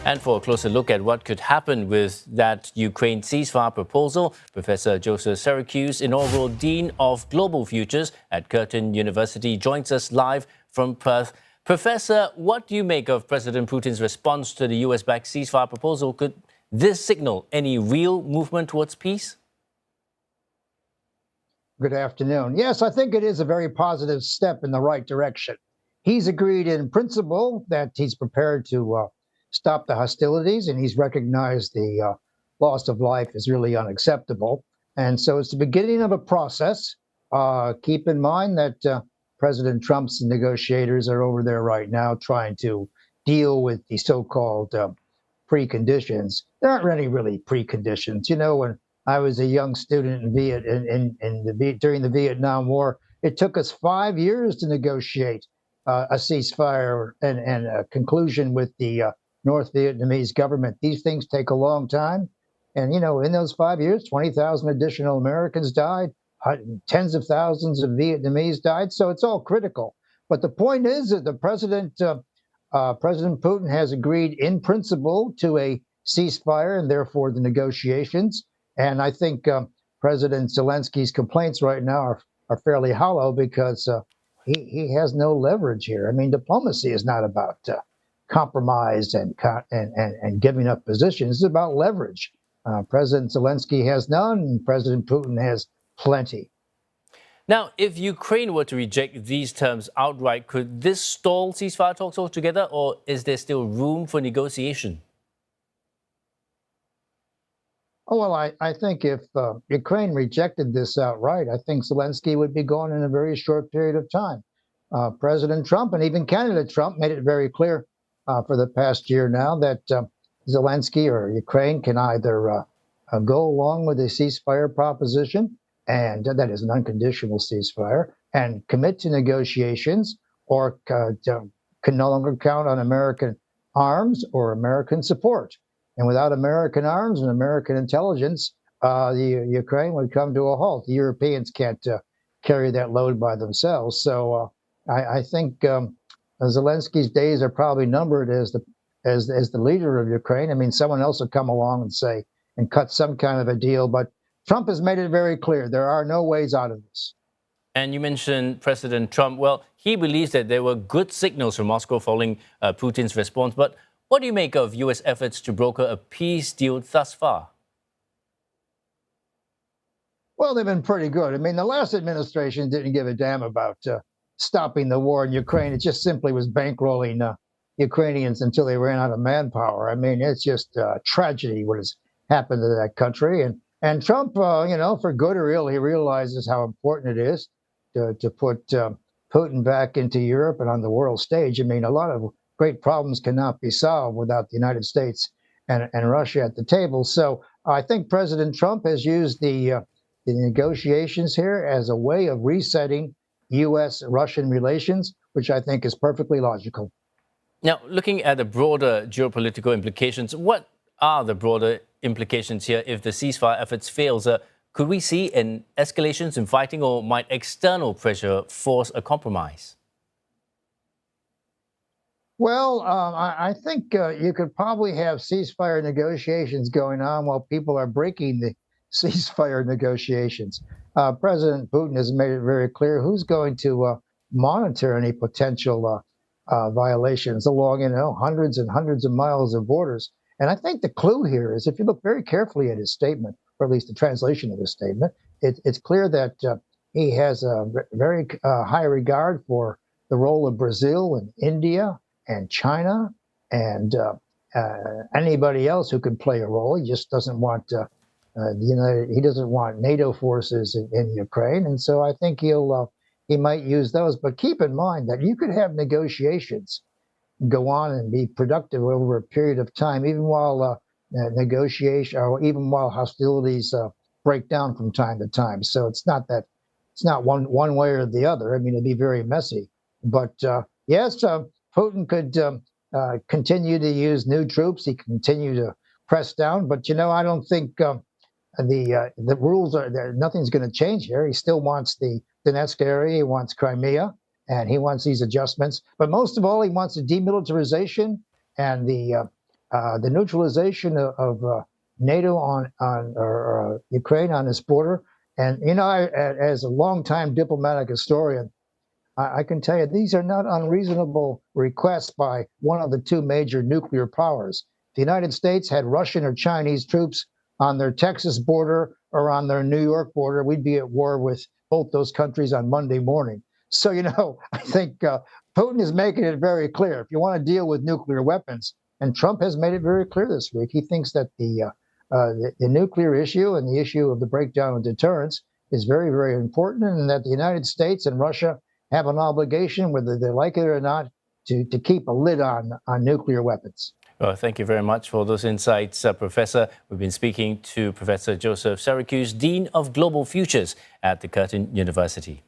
And for a closer look at what could happen with that Ukraine ceasefire proposal, Professor Joseph Siracusa, inaugural Dean of Global Futures at Curtin University, joins us live from Perth. Professor, what do you make of President Putin's response to the US-backed ceasefire proposal? Could this signal any real movement towards peace? Good afternoon. Yes, I think it is a very positive step in the right direction. He's agreed in principle that he's prepared to stop the hostilities, and he's recognized the loss of life is really unacceptable. And so it's the beginning of a process. Keep in mind that President Trump's negotiators are over there right now trying to deal with the so-called preconditions. There aren't any really preconditions. You know, when I was a young student during the Vietnam War, it took us 5 years to negotiate a ceasefire and a conclusion with the North Vietnamese government. These things take a long time. And, you know, in those 5 years, 20,000 additional Americans died, tens of thousands of Vietnamese died. So it's all critical. But the point is that President Putin has agreed in principle to a ceasefire and therefore the negotiations. And I think President Zelensky's complaints right now are fairly hollow because he has no leverage here. I mean, diplomacy is not about compromise and giving up positions. It's about leverage. President Zelensky has none, and President Putin has plenty. Now, if Ukraine were to reject these terms outright, could this stall ceasefire talks altogether, or is there still room for negotiation? Oh, well, I think if Ukraine rejected this outright, I think Zelensky would be gone in a very short period of time. President Trump and even candidate Trump made it very clear for the past year now that Zelensky or Ukraine can either go along with a ceasefire proposition, and that is an unconditional ceasefire, and commit to negotiations, or can no longer count on American arms or American support. And without American arms and American intelligence, the Ukraine would come to a halt. The Europeans can't carry that load by themselves. So I think Zelensky's days are probably numbered as the leader of Ukraine. I mean, someone else will come along and cut some kind of a deal. But Trump has made it very clear there are no ways out of this. And you mentioned President Trump. Well, he believes that there were good signals from Moscow following Putin's response. But what do you make of U.S. efforts to broker a peace deal thus far? Well, they've been pretty good. I mean, the last administration didn't give a damn about stopping the war in Ukraine. It just simply was bankrolling Ukrainians until they ran out of manpower. I mean, it's just a tragedy what has happened to that country. And Trump, you know, for good or ill, he realizes how important it is to put Putin back into Europe and on the world stage. I mean, a lot of great problems cannot be solved without the United States and Russia at the table. So I think President Trump has used the negotiations here as a way of resetting U.S.-Russian relations, which I think is perfectly logical. Now, looking at the broader geopolitical implications, what are the broader implications here if the ceasefire efforts fails? Could we see an escalation in fighting, or might external pressure force a compromise? Well, I think you could probably have ceasefire negotiations going on while people are breaking the ceasefire negotiations. President Putin has made it very clear who's going to monitor any potential violations along, you know, hundreds and hundreds of miles of borders. And I think the clue here is, if you look very carefully at his statement, or at least the translation of his statement, it's clear that he has a very high regard for the role of Brazil and India and China and anybody else who can play a role. He just doesn't want he doesn't want NATO forces in Ukraine, and so I think he might use those. But keep in mind that you could have negotiations go on and be productive over a period of time, even while negotiation or even while hostilities break down from time to time. So it's not one way or the other. I mean, it'd be very messy. But yes, Putin could continue to use new troops. He can continue to press down. But, you know, I don't think the rules are there. Nothing's going to change here. He still wants the Donetsk area. He wants Crimea, and he wants these adjustments. But most of all, he wants the demilitarization and the the neutralization of NATO on Ukraine on this border. And, you know, as a longtime diplomatic historian, I can tell you these are not unreasonable requests by one of the two major nuclear powers. The United States had Russian or Chinese troops on their Texas border or on their New York border. We'd be at war with both those countries on Monday morning. So, you know, I think Putin is making it very clear. If you want to deal with nuclear weapons, and Trump has made it very clear this week, he thinks that the nuclear issue and the issue of the breakdown of deterrence is very, very important, and that the United States and Russia have an obligation, whether they like it or not, to keep a lid on nuclear weapons. Well, thank you very much for those insights, Professor. We've been speaking to Professor Joseph Siracusa, Dean of Global Futures at the Curtin University.